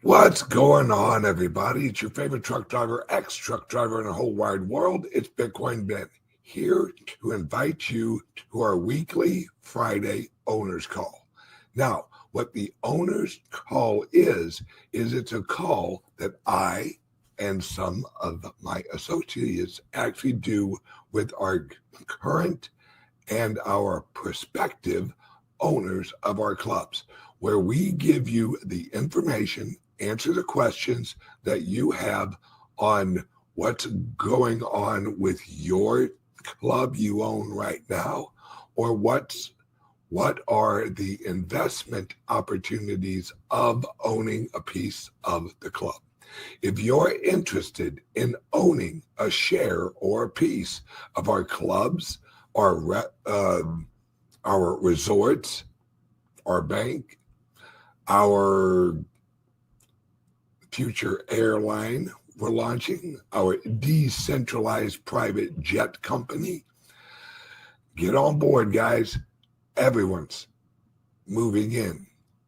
What's going on, everybody? It's your favorite truck driver, ex-truck driver in the whole wide world. It's Bitcoin Ben, here to invite you to our weekly Friday owner's call. Now, what the owner's call is it's a call that I and some of my associates actually do with our current and our prospective owners of our clubs, where we give you the information, answer the questions that you have on what's going on with your club you own right now, or what are the investment opportunities of owning a piece of the club. If you're interested in owning a share or a piece of our clubs, our resorts, our bank, our future airline we're launching, our decentralized private jet company, get on board, guys. Everyone's moving in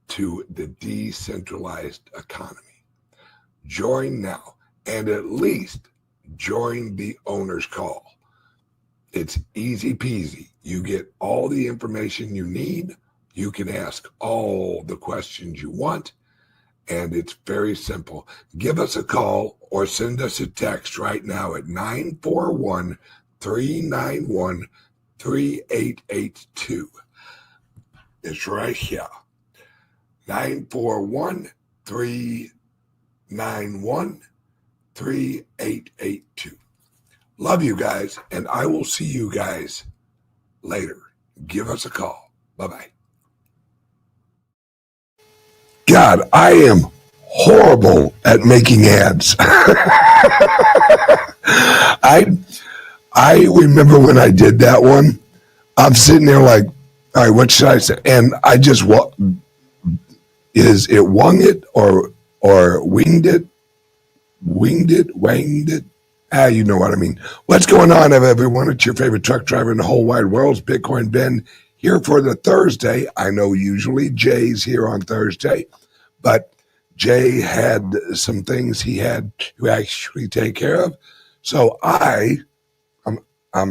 to the decentralized economy. Join now, and at least join the owner's call. It's easy peasy. You get all the information you need. You can ask all the questions you want, and it's very simple. Give us a call or send us a text right now at 941-391-3882. It's right here. 941-391-3882. Love you guys, and I will see you guys later. Give us a call. Bye-bye. God, I am horrible at making ads. I remember when I did that one, I'm sitting there like, all right, what should I say? And I just, is it wung it or winged it? Winged it? Wanged it? You know what I mean. What's going on, everyone? It's your favorite truck driver in the whole wide world. It's Bitcoin Ben, here for the Thursday. I know usually Jay's here on Thursday, but Jay had some things he had to actually take care of. So I'm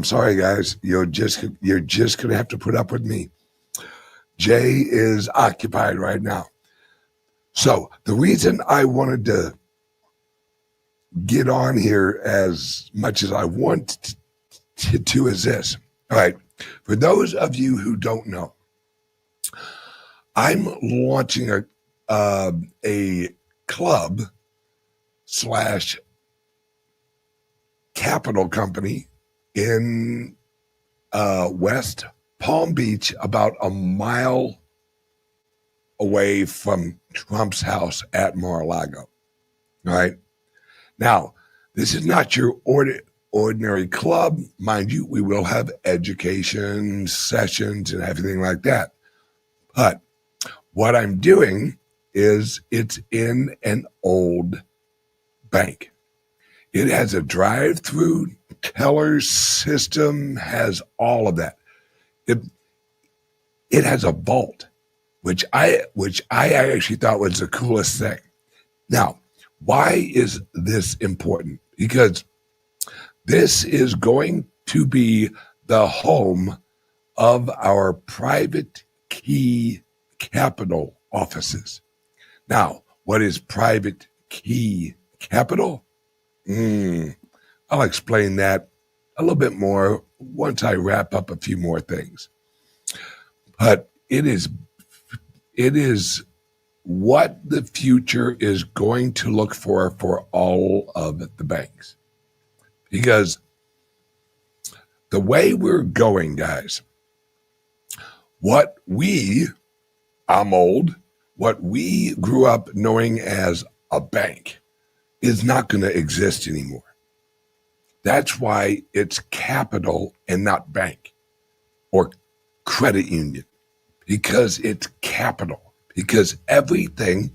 sorry, guys. You're just gonna have to put up with me. Jay is occupied right now. So the reason I wanted to get on here as much as I want to is this. All right. For those of you who don't know, I'm launching a club / capital company in West Palm Beach, about a mile away from Trump's house at Mar-a-Lago. All right. Now, this is not your ordinary club. Mind you, we will have education sessions and everything like that. But what I'm doing is it's in an old bank. It has a drive-through teller system, has all of that. It has a vault, which I actually thought was the coolest thing. Now, why is this important? Because this is going to be the home of our private key capital offices. Now, what is private key capital? I'll explain that a little bit more once I wrap up a few more things. But it is what the future is going to look for all of the banks. Because the way we're going, guys, what we grew up knowing as a bank is not going to exist anymore. That's why it's capital and not bank or credit union, because it's capital. Because everything,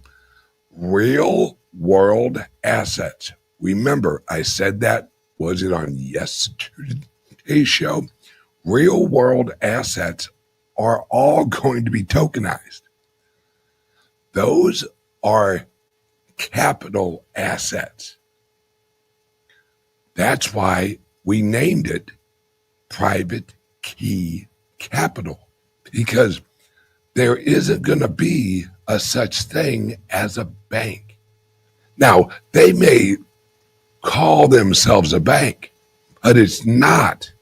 real world assets. Remember, I said that, was it on yesterday's show? Real world assets are all going to be tokenized. Those are capital assets. That's why we named it private key capital, because there isn't going to be a such thing as a bank. Now, they may call themselves a bank, but it's not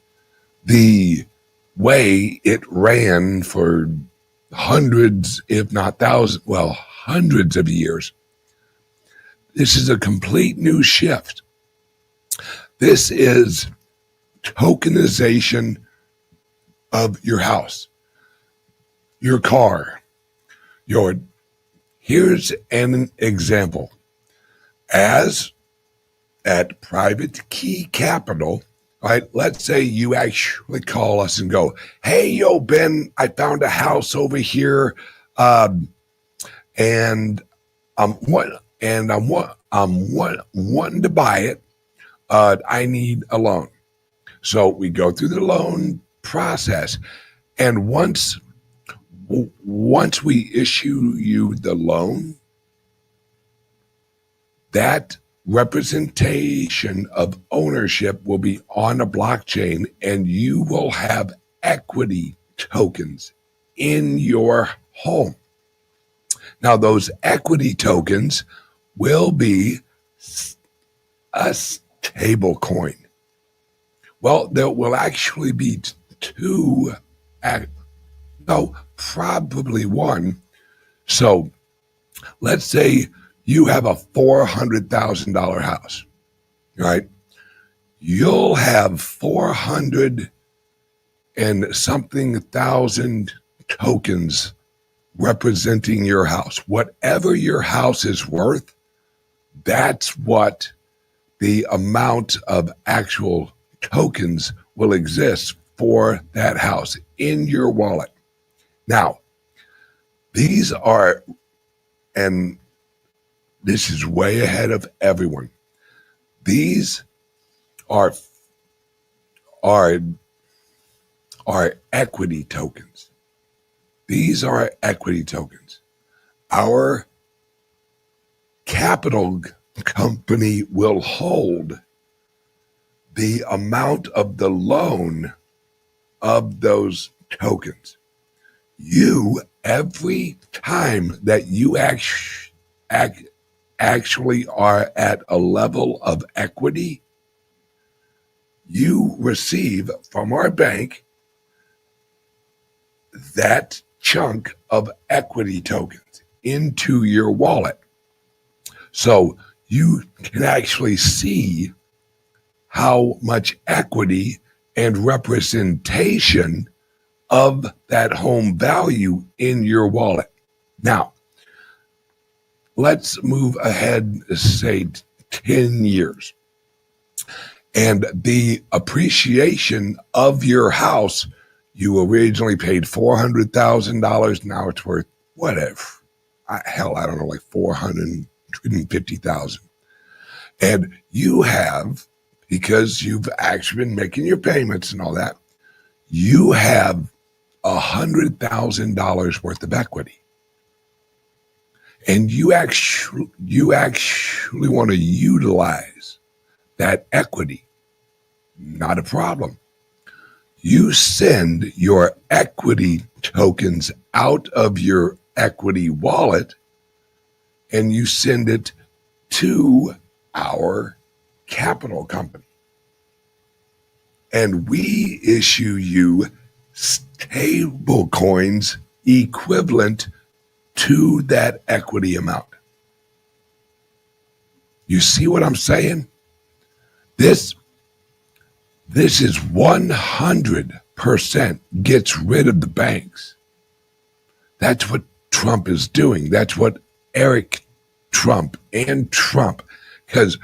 the way it ran for hundreds, if not thousands, hundreds of years. This is a complete new shift. This is tokenization of your house, your car, here's an example. As at private key capital, right? Let's say you actually call us and go, "Hey, yo, Ben, I found a house over here, and I'm wanting to buy it. I need a loan." So we go through the loan process, and once we issue you the loan, that representation of ownership will be on a blockchain, and you will have equity tokens in your home. Now, those equity tokens will be a stable coin. Well, there will actually be two, probably one. So let's say you have a $400,000 house, right? You'll have 400 and something thousand tokens representing your house. Whatever your house is worth, that's what the amount of actual tokens will exist for that house in your wallet. Now, these are, and this is way ahead of everyone, these are equity tokens. These are equity tokens. Our capital company will hold the amount of the loan of those tokens. You, every time that you actually are at a level of equity, you receive from our bank that chunk of equity tokens into your wallet. So you can actually see how much equity and representation of that home value in your wallet. Now, let's move ahead, say 10 years. And the appreciation of your house, you originally paid $400,000. Now it's worth whatever. I don't know, like $450,000. And you have, because you've actually been making your payments and all that, you have $100,000 worth of equity. And you actually want to utilize that equity. Not a problem. You send your equity tokens out of your equity wallet and you send it to our capital company. And we issue you stable coins equivalent to that equity amount. You see what I'm saying? This is 100% gets rid of the banks. That's what Trump is doing. That's what Eric Trump and Trump, because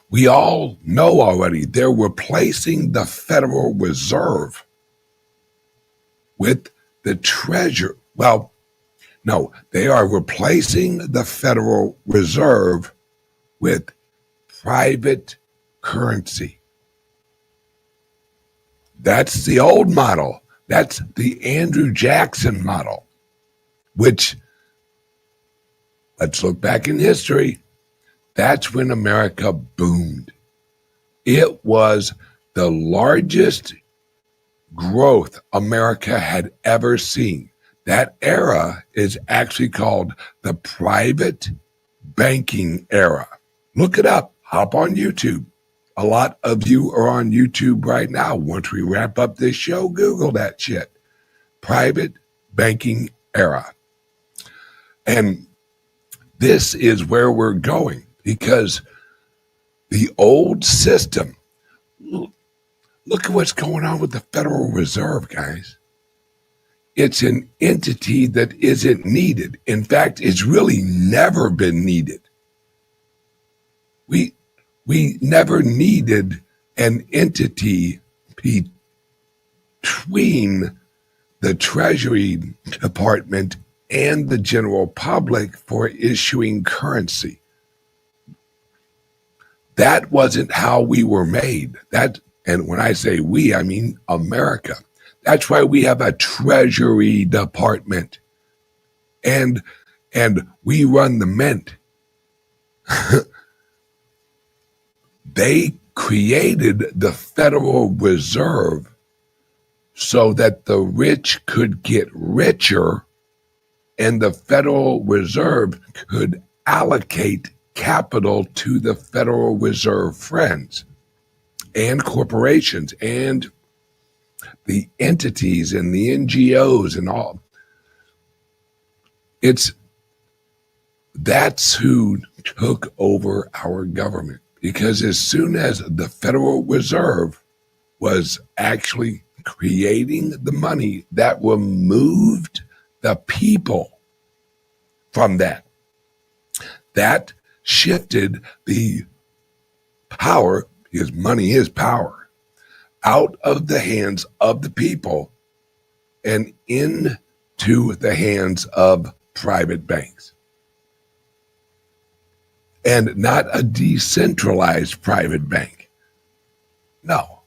we all know already they're replacing the Federal Reserve with the Treasury. Well, no, they are replacing the Federal Reserve with private currency. That's the old model. That's the Andrew Jackson model, which Let's look back in history. That's when America boomed. It was the largest growth America had ever seen. That era is actually called the private banking era. Look it up. Hop on YouTube. A lot of you are on YouTube right now. Once we wrap up this show, Google that shit. Private banking era. And this is where we're going because the old system, look at what's going on with the Federal Reserve, guys. It's an entity that isn't needed. In fact, it's really never been needed. We never needed an entity between the Treasury Department and the general public for issuing currency. That wasn't how we were made. And when I say we, I mean America. That's why we have a Treasury Department. And we run the mint. They created the Federal Reserve so that the rich could get richer and the Federal Reserve could allocate capital to the Federal Reserve friends and corporations and the entities and the NGOs and all. That's who took over our government. Because as soon as the Federal Reserve was actually creating the money, that removed the people from that. That shifted the power, because money is power, out of the hands of the people and into the hands of private banks. And not a decentralized private bank. No.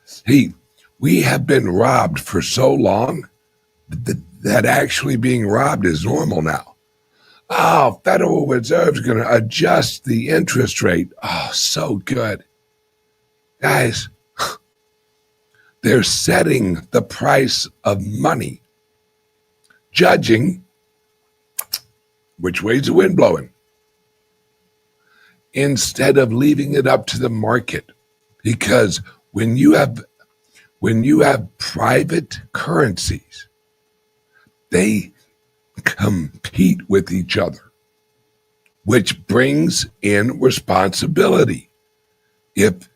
See, we have been robbed for so long that actually being robbed is normal now. Oh, Federal Reserve's going to adjust the interest rate. Oh, so good. Guys, they're setting the price of money, judging which way's the wind blowing, instead of leaving it up to the market. Because when you have private currencies, they compete with each other, which brings in responsibility. If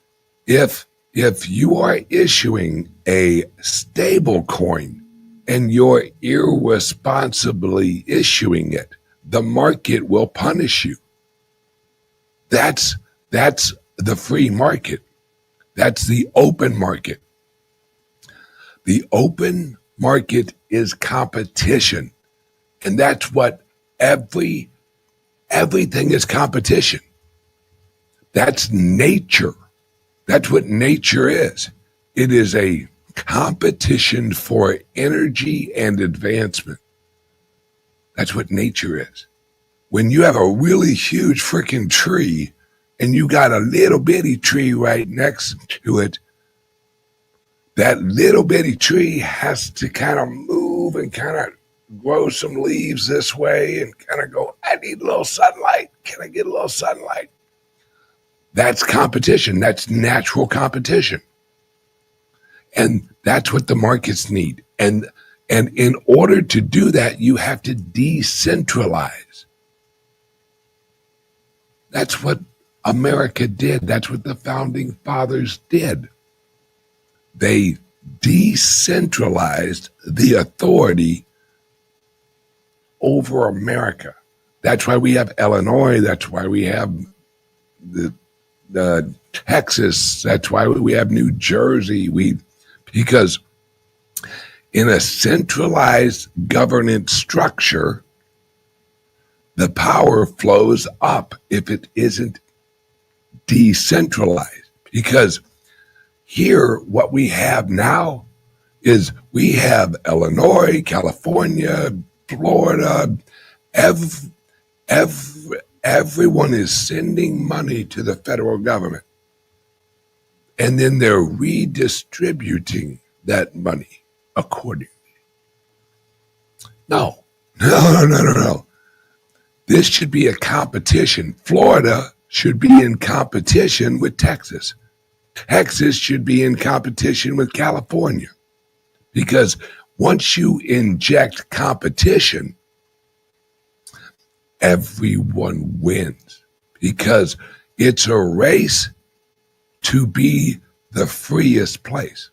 you are issuing a stable coin and you're irresponsibly issuing it, the market will punish you. That's the free market. That's the open market. The open market is competition. And that's what everything is competition. That's nature. That's what nature is. It is a competition for energy and advancement. That's what nature is. When you have a really huge freaking tree and you got a little bitty tree right next to it, that little bitty tree has to kind of move and kind of grow some leaves this way and kind of go, I need a little sunlight. Can I get a little sunlight? That's competition. That's natural competition. And that's what the markets need. And in order to do that, you have to decentralize. That's what America did. That's what the founding fathers did. They decentralized the authority over America. That's why we have Illinois. That's why we have the Texas. That's why we have New Jersey. Because in a centralized governance structure, the power flows up if it isn't decentralized. Because here, what we have now is we have Illinois, California, Florida, Everyone is sending money to the federal government, and then they're redistributing that money accordingly. No. This should be a competition. Florida should be in competition with Texas. Texas should be in competition with California. Because once you inject competition, everyone wins. Because it's a race to be the freest place.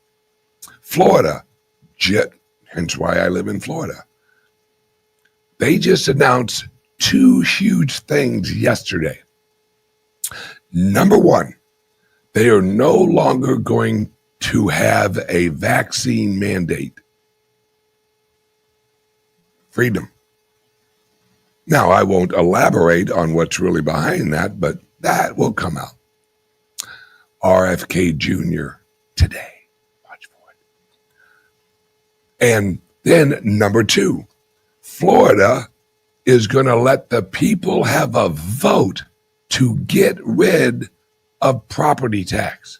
Florida, hence why I live in Florida. They just announced two huge things yesterday. Number one, they are no longer going to have a vaccine mandate. Freedom. Now, I won't elaborate on what's really behind that, but that will come out. RFK Jr. today. Watch for it. And then number two, Florida is going to let the people have a vote to get rid of property tax.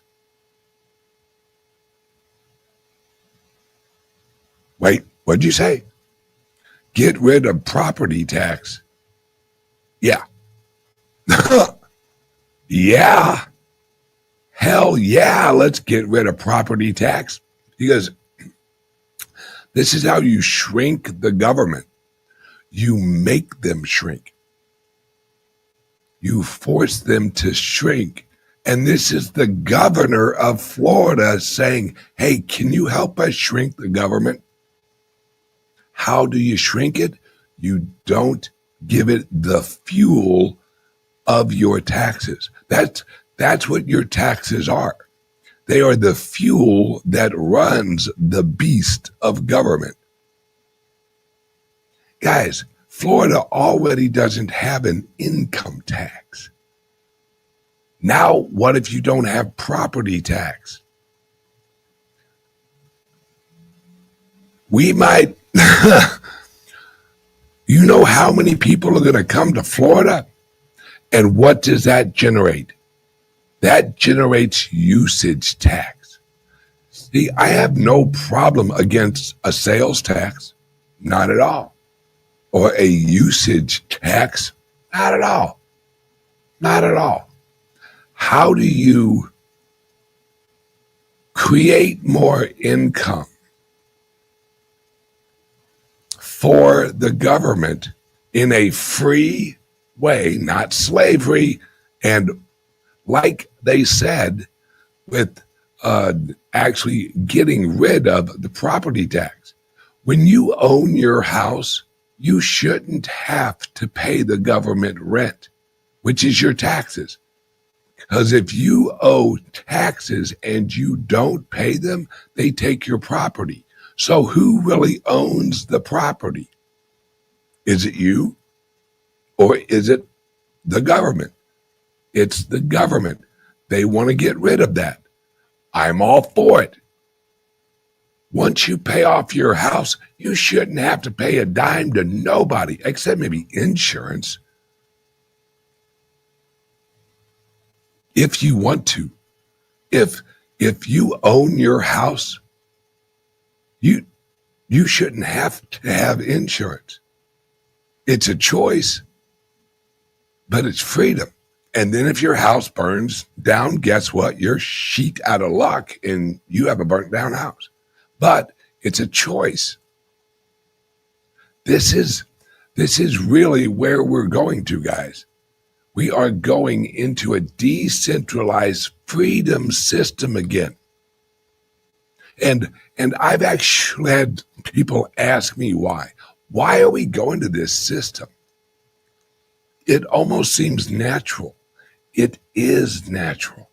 Wait, what'd you say? Get rid of property tax? Yeah. Yeah. Hell yeah, let's get rid of property tax. Because this is how you shrink the government. You make them shrink. You force them to shrink. And this is the governor of Florida saying, hey, can you help us shrink the government? How do you shrink it? You don't give it the fuel of your taxes. That's what your taxes are. They are the fuel that runs the beast of government. Guys, Florida already doesn't have an income tax. Now, what if you don't have property tax? We might, you know how many people are going to come to Florida? And what does that generate? That generates usage tax. See, I have no problem against a sales tax, not at all. Or a usage tax, not at all. Not at all. How do you create more income for the government in a free way, not slavery, and like they said, with actually getting rid of the property tax. When you own your house, you shouldn't have to pay the government rent, which is your taxes. Because if you owe taxes and you don't pay them, they take your property. So who really owns the property? Is it you or is it the government? It's the government. They want to get rid of that. I'm all for it. Once you pay off your house, you shouldn't have to pay a dime to nobody, except maybe insurance. If you want to. If you own your house, you shouldn't have to have insurance. It's a choice, but it's freedom. And then if your house burns down, guess what? You're sheet out of luck and you have a burnt down house. But it's a choice. This is really where we're going to, guys. We are going into a decentralized freedom system again. And I've actually had people ask me why. Why are we going to this system? It almost seems natural. It is natural.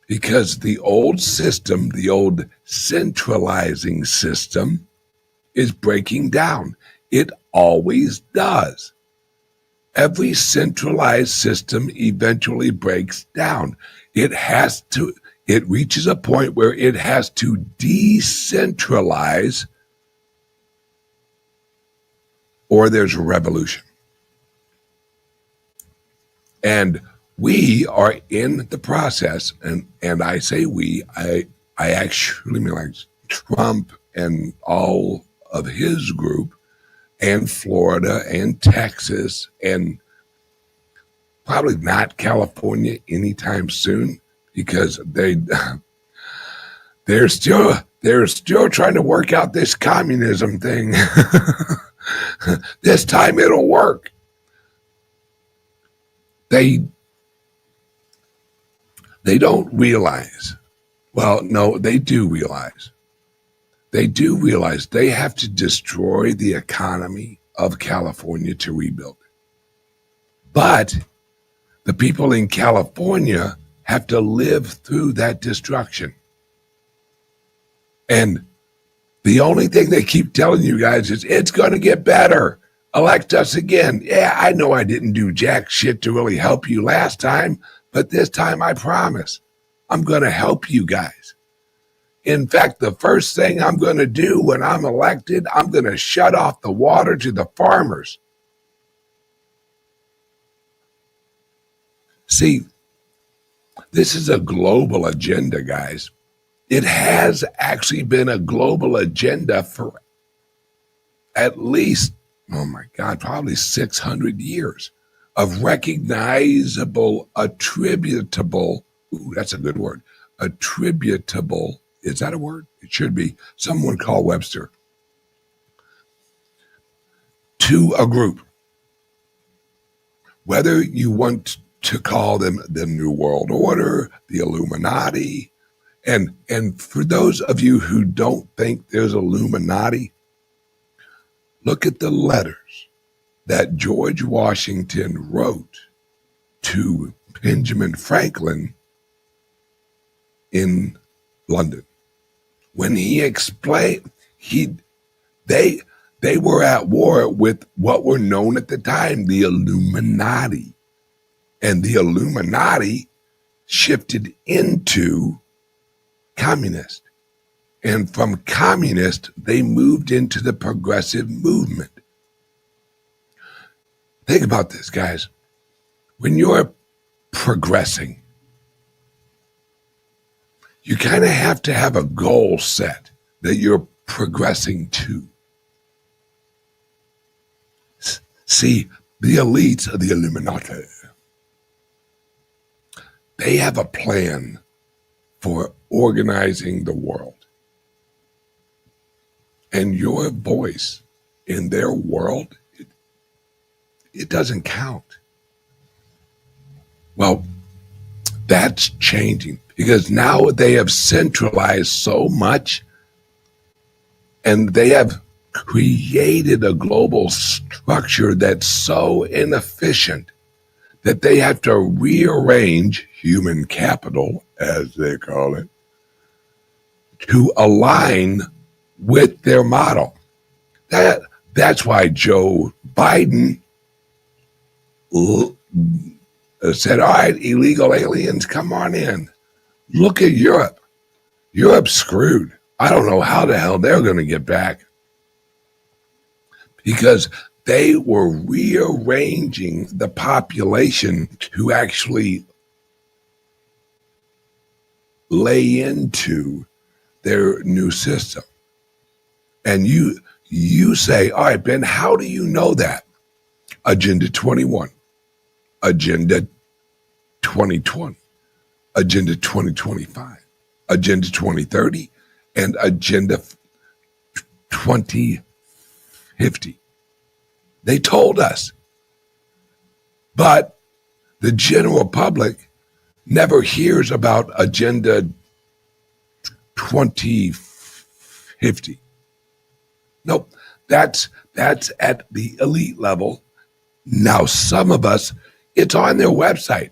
Because the old system, the old centralizing system, is breaking down. It always does. Every centralized system eventually breaks down. It reaches a point where it has to decentralize, or there's a revolution. And we are in the process, and I say we, I actually mean like Trump and all of his group, and Florida and Texas, and probably not California anytime soon, because they're still trying to work out this communism thing. This time it'll work. They don't realize. Well, no, they do realize. They do realize they have to destroy the economy of California to rebuild it. But the people in California have to live through that destruction. And the only thing they keep telling you guys is it's going to get better. Elect us again. Yeah, I know I didn't do jack shit to really help you last time, but this time I promise I'm going to help you guys. In fact, the first thing I'm going to do when I'm elected, I'm going to shut off the water to the farmers. See, this is a global agenda, guys. It has actually been a global agenda for at least, oh my God, probably 600 years of recognizable, attributable, ooh, that's a good word, attributable, is that a word? It should be. Someone call Webster. To a group. Whether you want to call them the New World Order, the Illuminati, and for those of you who don't think there's Illuminati, look at the letters that George Washington wrote to Benjamin Franklin in London. When he explained, they were at war with what were known at the time the Illuminati. And the Illuminati shifted into communist. And from communist, they moved into the progressive movement. Think about this, guys. When you're progressing, you kind of have to have a goal set that you're progressing to. See, the elites of the Illuminati, they have a plan for organizing the world. And your voice in their world, it doesn't count. Well, that's changing because now they have centralized so much and they have created a global structure that's so inefficient that they have to rearrange human capital, as they call it, to align with their model. That's why Joe Biden said, all right, illegal aliens, come on in. Look at Europe. Europe's screwed. I don't know how the hell they're going to get back because they were rearranging the population to actually lay into their new system. And you say, all right, Ben, how do you know that? Agenda 21, Agenda 2020, Agenda 2025, Agenda 2030, and Agenda 2050. They told us. But the general public never hears about Agenda 2050. Nope, that's at the elite level. Now, some of us, it's on their website.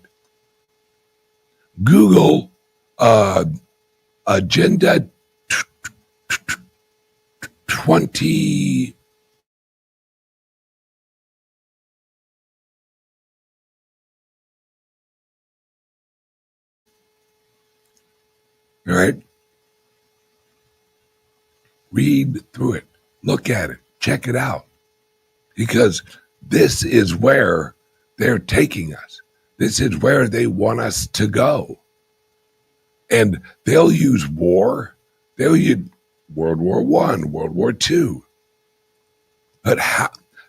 Google Agenda 20. All right? Read through it. Look at it. Check it out. Because this is where they're taking us. This is where they want us to go. And they'll use war. They'll use World War I, World War II. But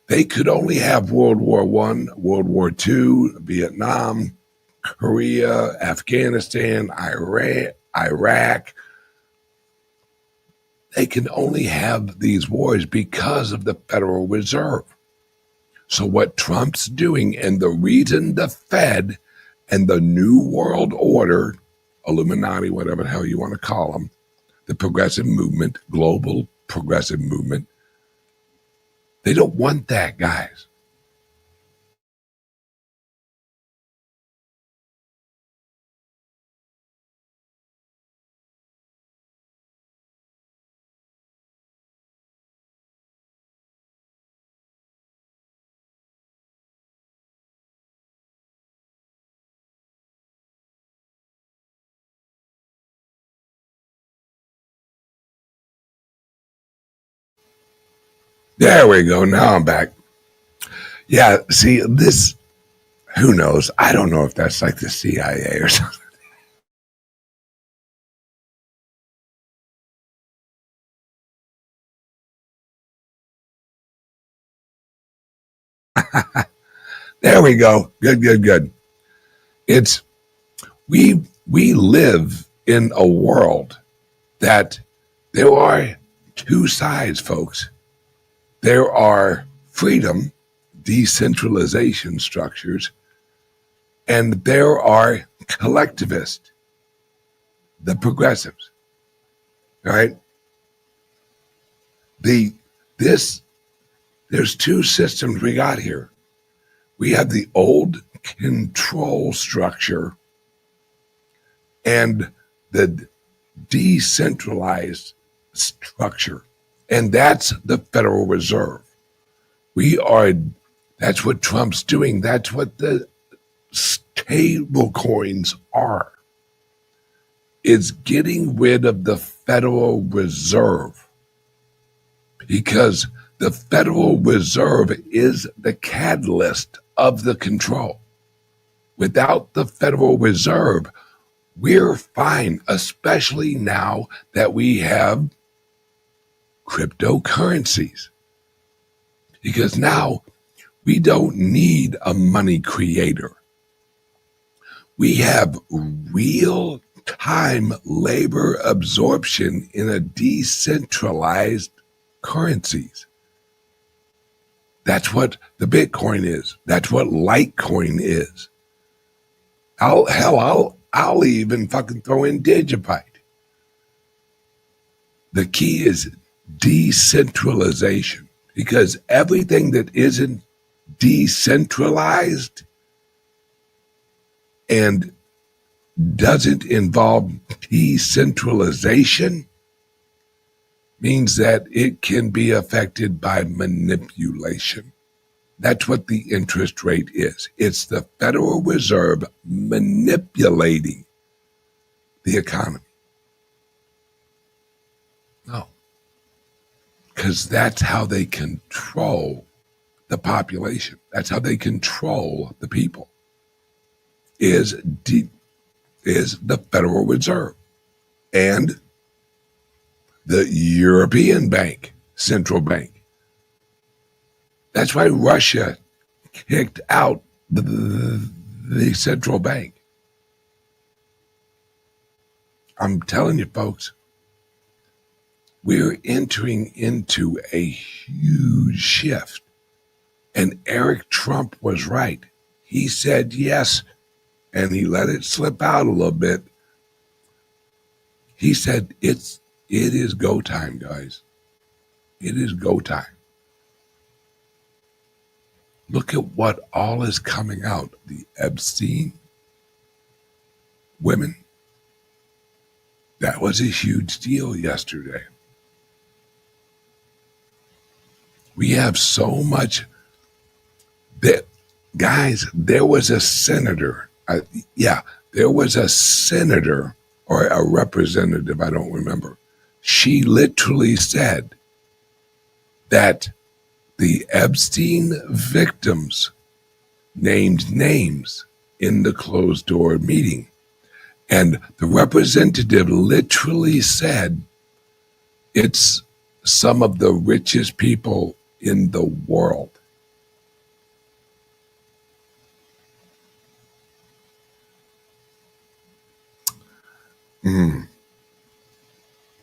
they could only have World War I, World War II, Vietnam, Korea, Afghanistan, Iraq. They can only have these wars because of the Federal Reserve. So what Trump's doing, and the reason the Fed and the New World Order, Illuminati, whatever the hell you want to call them, the progressive movement, global progressive movement, they don't want that, guys. There we go. Now I'm back. Yeah, see, this, who knows? I don't know if that's like the CIA or something. There we go. Good. It's, we live in a world that there are two sides, folks. There are freedom, decentralization structures, and there are collectivists, the progressives, right? There's two systems we got here. We have the old control structure and the decentralized structure. And that's the Federal Reserve. That's what Trump's doing. That's what the stable coins are. It's getting rid of the Federal Reserve, because the Federal Reserve is the catalyst of the control. Without the Federal Reserve, we're fine, especially now that we have cryptocurrencies. Because now we don't need a money creator. We have real-time labor absorption in a decentralized currencies. That's what the Bitcoin is. That's what Litecoin is. I'll even fucking throw in Digibyte. The key is decentralization, because everything that isn't decentralized and doesn't involve decentralization means that it can be affected by manipulation. That's what the interest rate is. It's the Federal Reserve manipulating the economy. No. Because that's how they control the population. That's how they control the people, is the Federal Reserve and the European Bank, Central Bank. That's why Russia kicked out the central bank. I'm telling you, folks, we're entering into a huge shift. And Eric Trump was right. He said yes, and he let it slip out a little bit. He said it is go time, guys. It is go time. Look at what all is coming out. The Epstein women. That was a huge deal yesterday. We have so much that, guys, there was a senator. There was a senator or a representative, I don't remember. She literally said that the Epstein victims named names in the closed door meeting. And the representative literally said, it's some of the richest people in the world.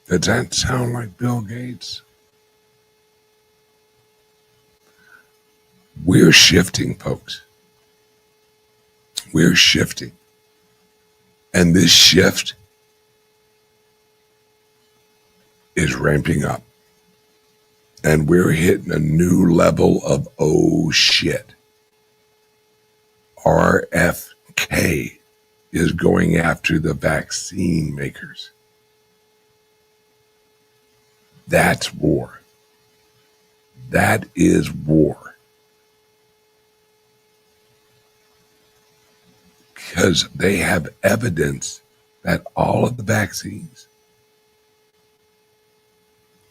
Does that sound like Bill Gates? We're shifting, folks. We're shifting. And this shift is ramping up. And we're hitting a new level of oh shit. RFK is going after the vaccine makers. That's war. That is war. Because they have evidence that all of the vaccines,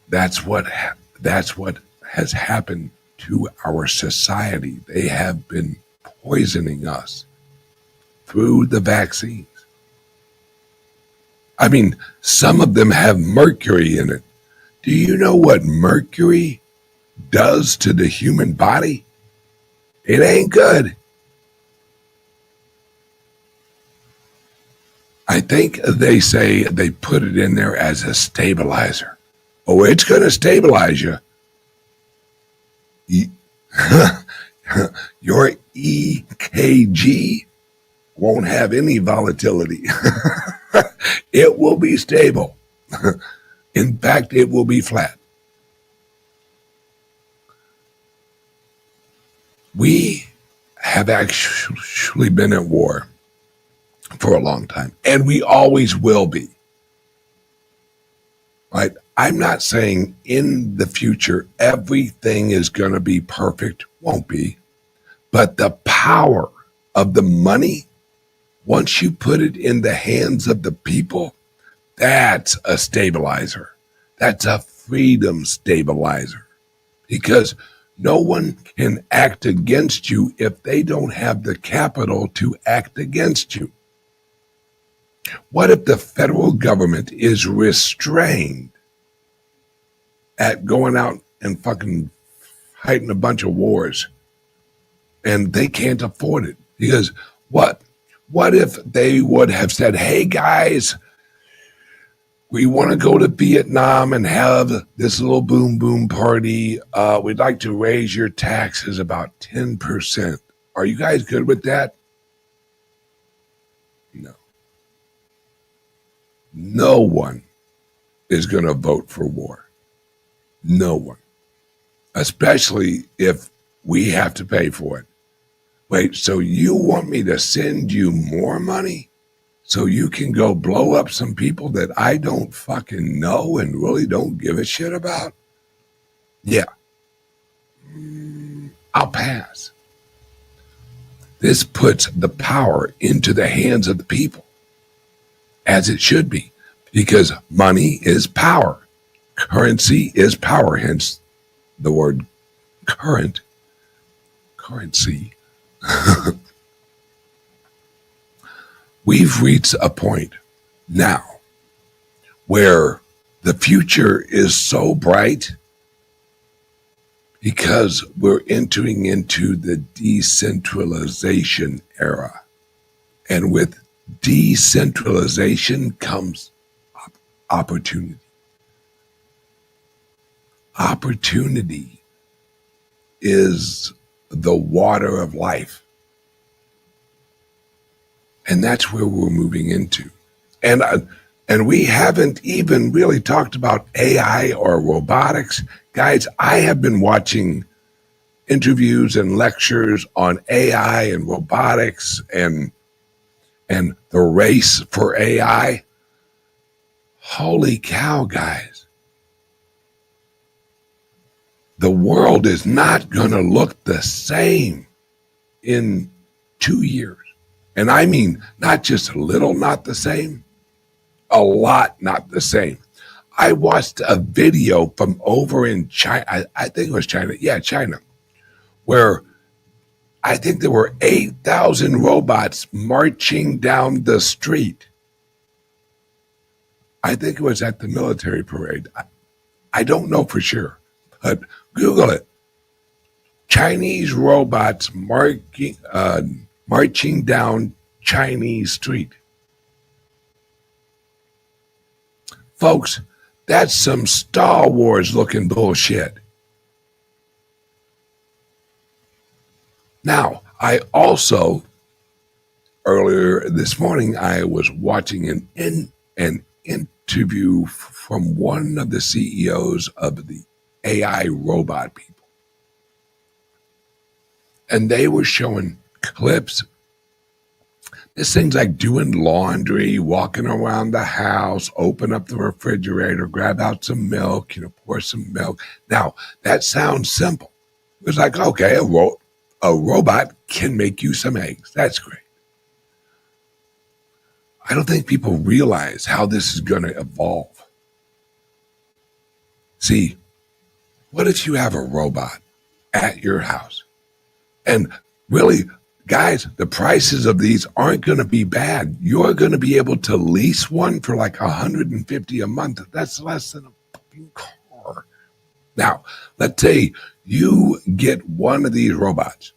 that's what has happened to our society. They have been poisoning us through the vaccines. I mean, some of them have mercury in it. Do you know what mercury does to the human body? It ain't good. I think they say they put it in there as a stabilizer. Oh, it's going to stabilize you. Your EKG won't have any volatility. It will be stable. In fact, it will be flat. We have actually been at war for a long time, and we always will be. Right? I'm not saying in the future everything is going to be perfect. Won't be. But the power of the money, once you put it in the hands of the people, that's a stabilizer. That's a freedom stabilizer. Because no one can act against you if they don't have the capital to act against you. What if the federal government is restrained at going out and fucking fighting a bunch of wars and they can't afford it? Because what if they would have said, hey guys, we want to go to Vietnam and have this little boom boom party. We'd like to raise your taxes about 10%. Are you guys good with that? No. No one is going to vote for war. No one. Especially if we have to pay for it. Wait, so you want me to send you more money so you can go blow up some people that I don't fucking know and really don't give a shit about? Yeah. I'll pass. This puts the power into the hands of the people, as it should be, because money is power. Currency is power, hence the word currency. We've reached a point now where the future is so bright because we're entering into the decentralization era. And with decentralization comes opportunity. Opportunity is the water of life. And that's where we're moving into. And we haven't even really talked about AI or robotics. Guys, I have been watching interviews and lectures on AI and robotics and the race for AI. Holy cow, guys. The world is not going to look the same in 2 years. And I mean, not just a little not the same, a lot not the same. I watched a video from over in China, I think it was China, yeah, China, where I think there were 8,000 robots marching down the street. I think it was at the military parade. I don't know for sure, but Google it. Chinese robots marching down Chinese street. Folks, that's some Star Wars looking bullshit. Now, I also, earlier this morning, I was watching an interview from one of the CEOs of the AI robot people. And they were showing clips. This thing's like doing laundry, walking around the house, open up the refrigerator, grab out some milk, pour some milk. Now, that sounds simple. It's like, okay, a robot can make you some eggs. That's great. I don't think people realize how this is going to evolve. See, what if you have a robot at your house? And really, guys, the prices of these aren't going to be bad. You're going to be able to lease one for like $150 a month. That's less than a fucking car. Now, let's say you get one of these robots.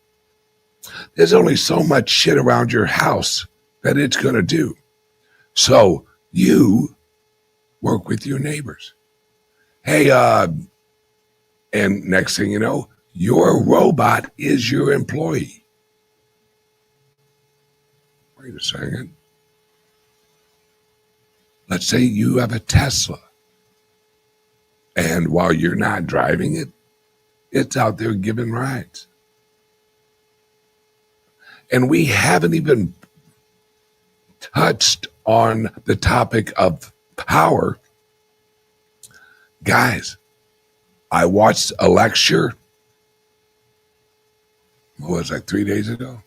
There's only so much shit around your house that it's going to do. So you work with your neighbors. Hey, and next thing you know, your robot is your employee. Wait a second. Let's say you have a Tesla. And while you're not driving it, it's out there giving rides. And we haven't even touched on the topic of power. Guys, I watched a lecture, what was it, like 3 days ago?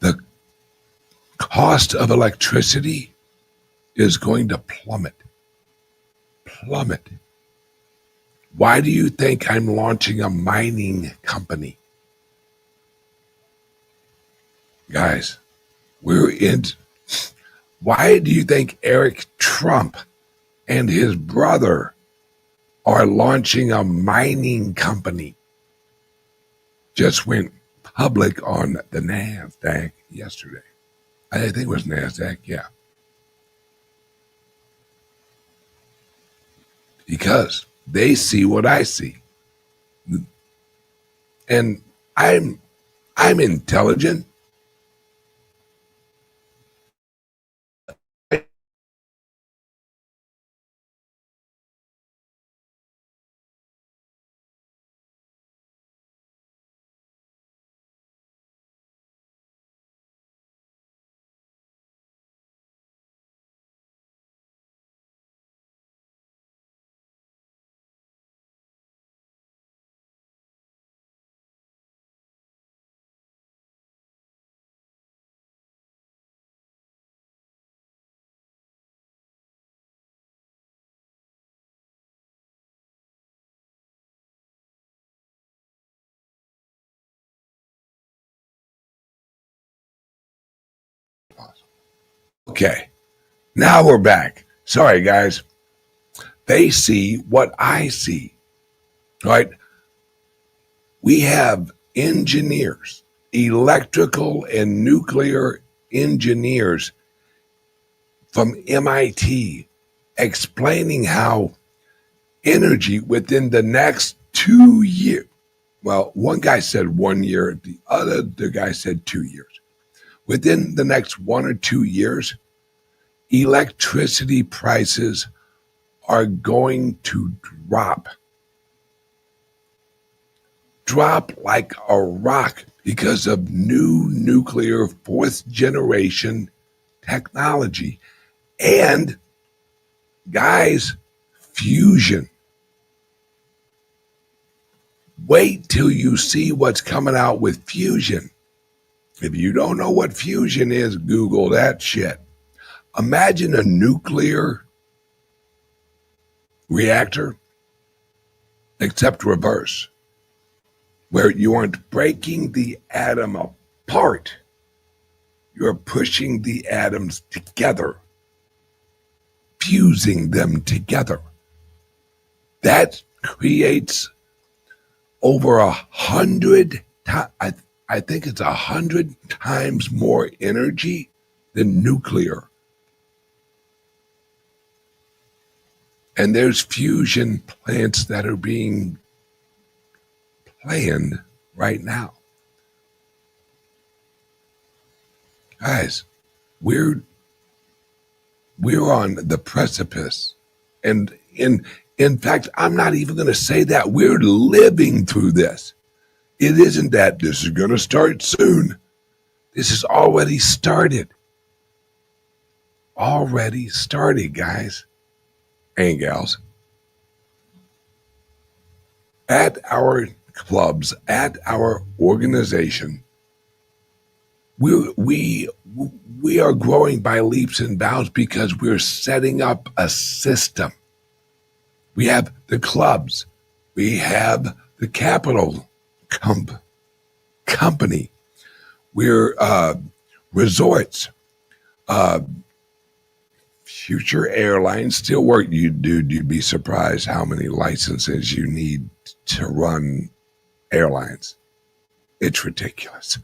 The cost of electricity is going to plummet. Plummet. Why do you think I'm launching a mining company? Guys, why do you think Eric Trump and his brother are launching a mining company? Just went public on the NASDAQ yesterday. I think it was NASDAQ, yeah. Because they see what I see. And I'm intelligent. Okay, now we're back. Sorry, guys. They see what I see, right? We have engineers, electrical and nuclear engineers from MIT explaining how energy within the next 2 years, well, one guy said 1 year, the other guy said 2 years. Within the next 1 or 2 years, electricity prices are going to drop like a rock because of new nuclear fourth generation technology. And guys, fusion. Wait till you see what's coming out with fusion. If you don't know what fusion is, Google that shit. Imagine a nuclear reactor, except reverse. where you aren't breaking the atom apart. You're pushing the atoms together, fusing them together. That creates over 100, I think it's 100 times more energy than nuclear. And there's fusion plants that are being planned right now. Guys, we're on the precipice. And in fact, I'm not even going to say that. We're living through this. It isn't that this is going to start soon. This has already started. Already started, guys and gals. At our clubs, at our organization, we are growing by leaps and bounds because we're setting up a system. We have the clubs. We have the capital company. We're resorts. Future airlines still work. You'd be surprised how many licenses you need to run airlines. It's ridiculous.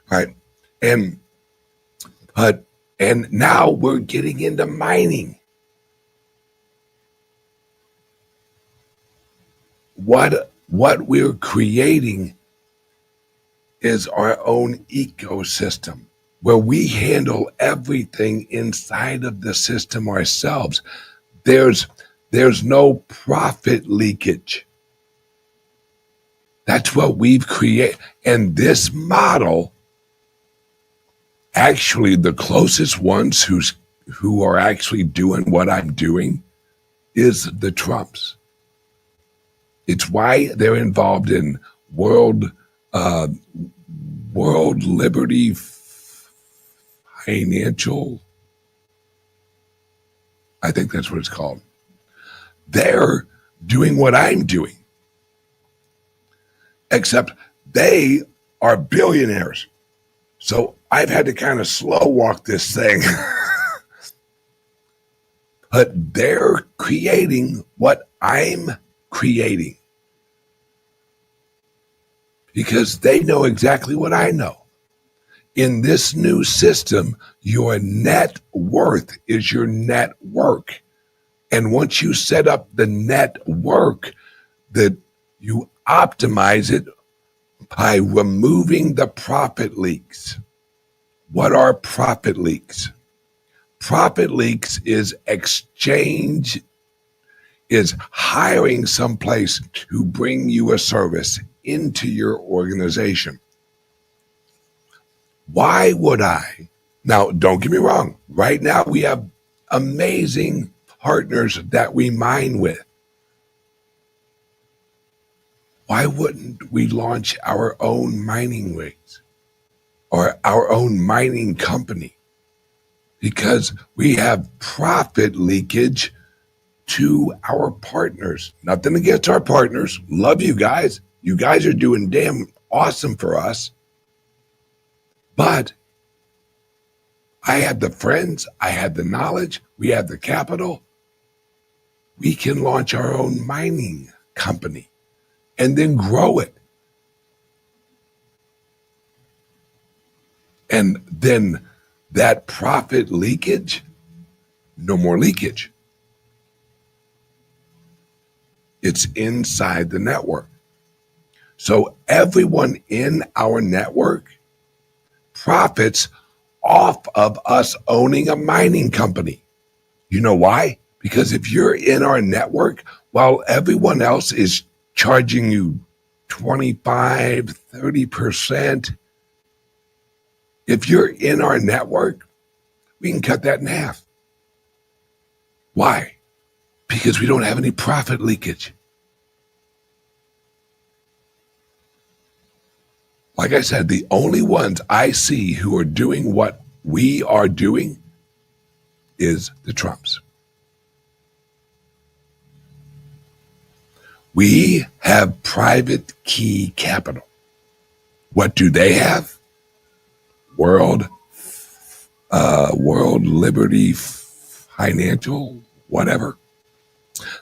Right? And now we're getting into mining. What we're creating is our own ecosystem where we handle everything inside of the system ourselves. There's no profit leakage. That's what we've created. And this model, actually the closest ones who are actually doing what I'm doing is the Trumps. It's why they're involved in World Liberty Financial. I think that's what it's called. They're doing what I'm doing, except they are billionaires. So I've had to kind of slow walk this thing. But they're creating what I'm creating because they know exactly what I know. In this new system, your net worth is your network. And once you set up the network, that you optimize it by removing the profit leaks. What are profit leaks? Profit leaks is hiring someplace to bring you a service into your organization. Why would I? Now, don't get me wrong. Right now, we have amazing partners that we mine with. Why wouldn't we launch our own mining rigs or our own mining company? Because we have profit leakage to our partners. Nothing against our partners. Love you guys. You guys are doing damn awesome for us. But I have the friends, I have the knowledge, we have the capital. We can launch our own mining company and then grow it. And then that profit leakage, no more leakage. It's inside the network. So everyone in our network profits off of us owning a mining company. You know why? Because if you're in our network, while everyone else is charging you 25, 30%, if you're in our network, we can cut that in half. Why? Because we don't have any profit leakage. Like I said, the only ones I see who are doing what we are doing is the Trumps. We have private key capital. What do they have? World Liberty Financial, whatever.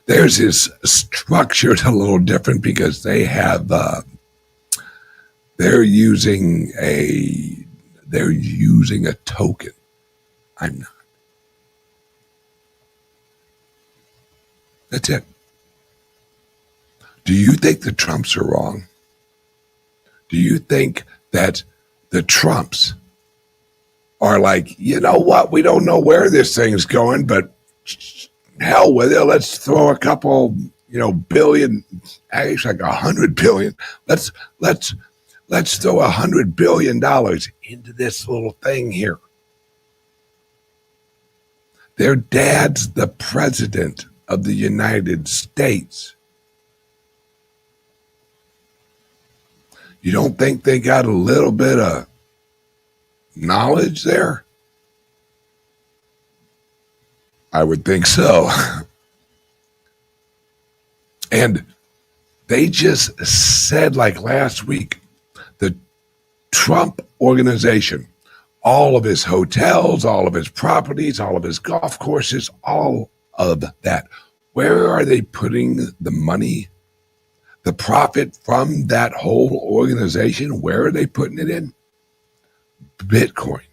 Theirs is structured a little different because they have they're using a token. I'm not. That's it. Do you think the Trumps are wrong? Do you think that the Trumps are like, you know what, we don't know where this thing's going, but hell with it. Let's throw a couple, billion, actually like 100 billion. Let's throw $100 billion into this little thing here. Their dad's the president of the United States. You don't think they got a little bit of knowledge there? I would think so. And they just said, like last week, the Trump organization, all of his hotels, all of his properties, all of his golf courses, all of that, where are they putting the money? The profit from that whole organization, where are they putting it in? Bitcoin.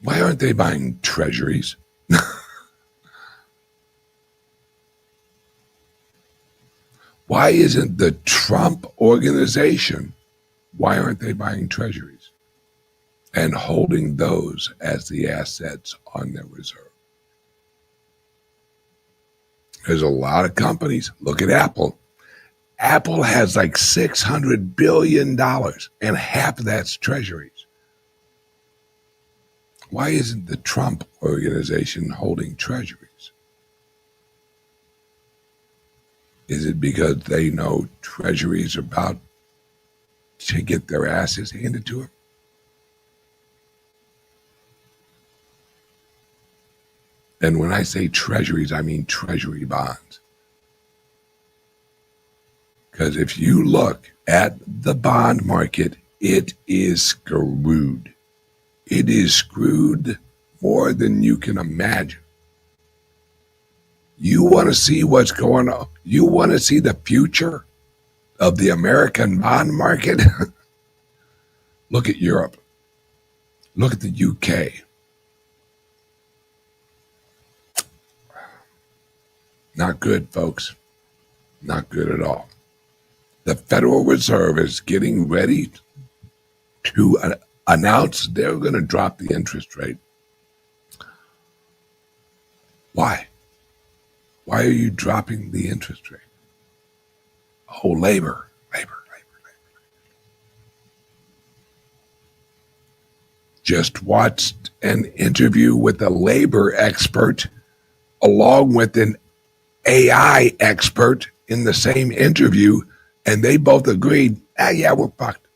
Why aren't they buying treasuries? Why isn't the Trump organization, why aren't they buying treasuries and holding those as the assets on their reserve? There's a lot of companies. Look at Apple. Apple has like $600 billion, and half of that's treasuries. Why isn't the Trump organization holding treasuries? Is it because they know treasuries are about to get their asses handed to them? And when I say treasuries, I mean treasury bonds. Because if you look at the bond market, it is screwed. It is screwed more than you can imagine. You want to see what's going on? You want to see the future of the American bond market? Look at Europe. Look at the UK. Not good, folks. Not good at all. The Federal Reserve is getting ready to announce they're going to drop the interest rate. Why? Why are you dropping the interest rate? Oh, labor. Just watched an interview with a labor expert along with an AI expert in the same interview, and they both agreed, yeah, we're fucked.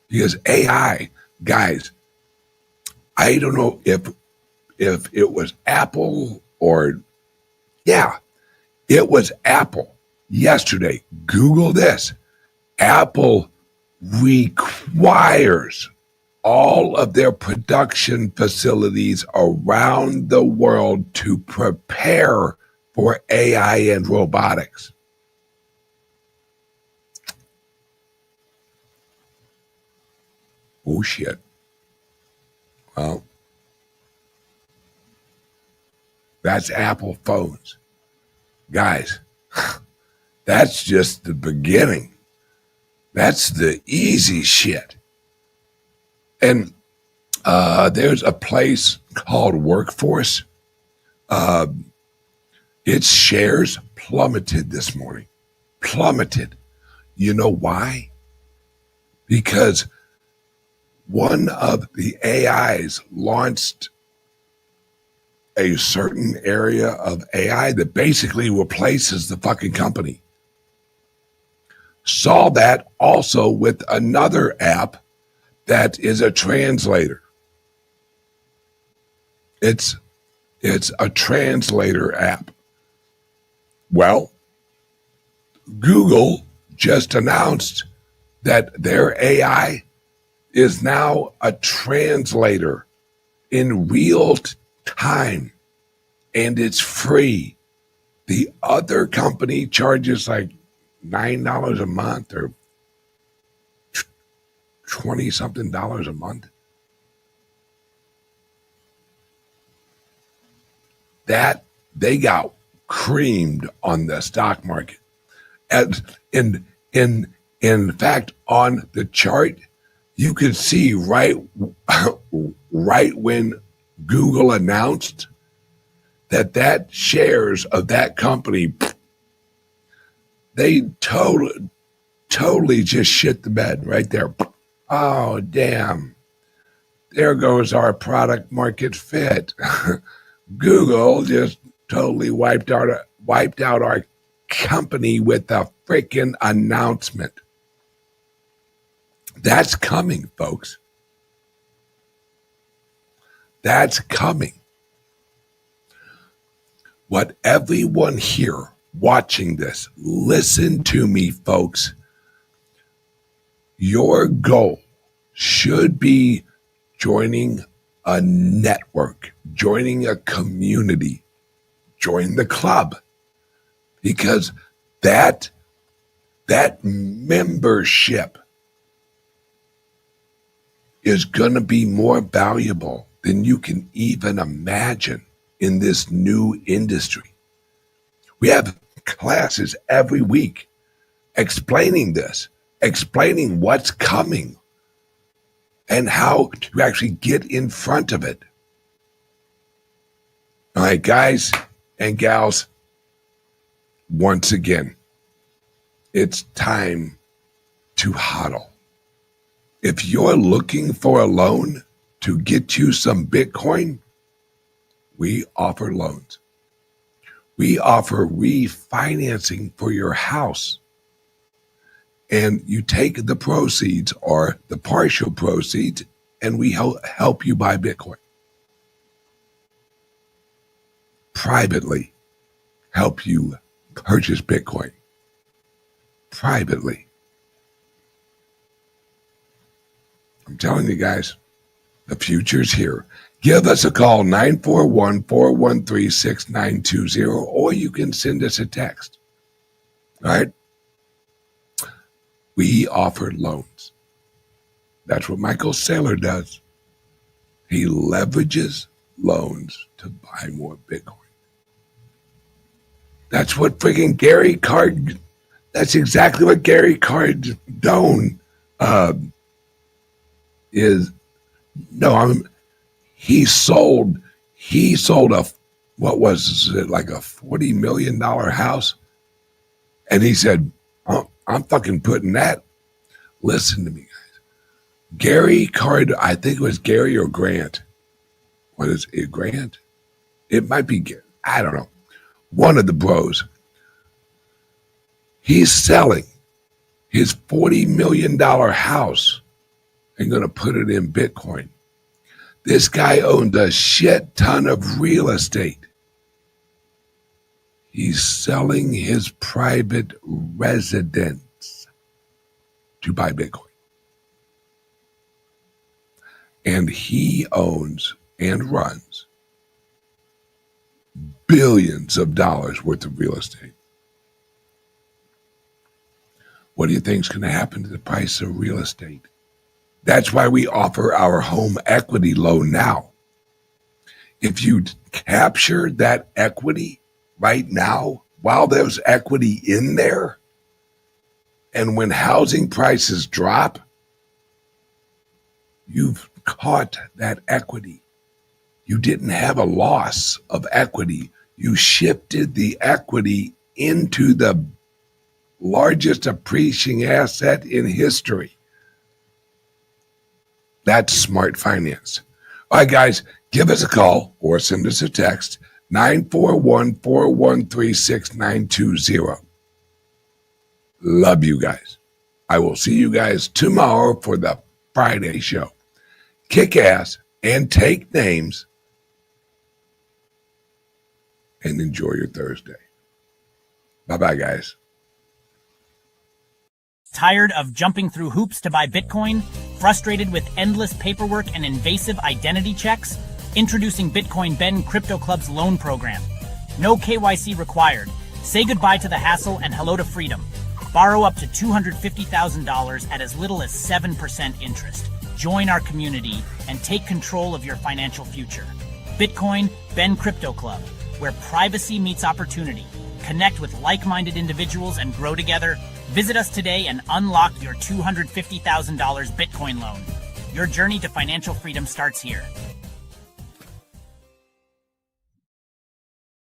Because AI, guys, I don't know if it was Apple or, yeah, it was Apple yesterday. Google this. Apple requires all of their production facilities around the world to prepare for AI and robotics. Oh, shit. Well, that's Apple phones. Guys, that's just the beginning. That's the easy shit. And there's a place called Workforce. Its shares plummeted this morning. Plummeted. You know why? Because one of the AIs launched a certain area of AI that basically replaces the fucking company. Saw that also with another app that is a translator. It's It's a translator app. Well, Google just announced that their AI is now a translator in real time, and it's free. The other company charges like $9 a month or $20-something a month. That they got creamed on the stock market. As in fact, on the chart, you could see right when Google announced that shares of that company, they totally just shit the bed right there. Oh, damn. There goes our product market fit. Google just totally wiped out our company with a freaking announcement. That's coming, folks. That's coming. What everyone here watching this, listen to me, folks. Your goal should be joining a network, joining a community, join the club, because that membership is going to be more valuable than you can even imagine in this new industry. We have classes every week explaining this, explaining what's coming and how to actually get in front of it. All right, guys and gals, once again, it's time to hodl. If you're looking for a loan to get you some Bitcoin, we offer loans. We offer refinancing for your house. And you take the proceeds or the partial proceeds, and we help you buy Bitcoin. Privately help you purchase Bitcoin. Privately. I'm telling you guys, the future's here. Give us a call, 941-413-6920, or you can send us a text. All right? We offer loans. That's what Michael Saylor does. He leverages loans to buy more Bitcoin. That's what freaking that's exactly what Gary Cardone is. No, he sold what was it, like a $40 million house? And he said, oh, I'm fucking putting that. Listen to me, guys. I think it was Gary or Grant. What is it, Grant? It might be, I don't know. One of the bros. He's selling his $40 million house and going to put it in Bitcoin. This guy owns a shit ton of real estate. He's selling his private residence to buy Bitcoin. And he owns and runs billions of dollars worth of real estate. What do you think is going to happen to the price of real estate? That's why we offer our home equity loan now. If you capture that equity right now, while there's equity in there, and when housing prices drop, you've caught that equity. You didn't have a loss of equity. You shifted the equity into the largest appreciating asset in history. That's smart finance. All right, guys, give us a call or send us a text, 941-413-6920. Love you guys. I will see you guys tomorrow for the Friday show. Kick ass and take names. and enjoy your Thursday. Bye-bye, guys. Tired of jumping through hoops to buy Bitcoin? Frustrated with endless paperwork and invasive identity checks? Introducing Bitcoin Ben Crypto Club's loan program. No KYC required. Say goodbye to the hassle and hello to freedom. Borrow up to $250,000 at as little as 7% interest. Join our community and take control of your financial future. Bitcoin Ben Crypto Club, where privacy meets opportunity. Connect with like-minded individuals and grow together. Visit us today and unlock your $250,000 Bitcoin loan. Your journey to financial freedom starts here.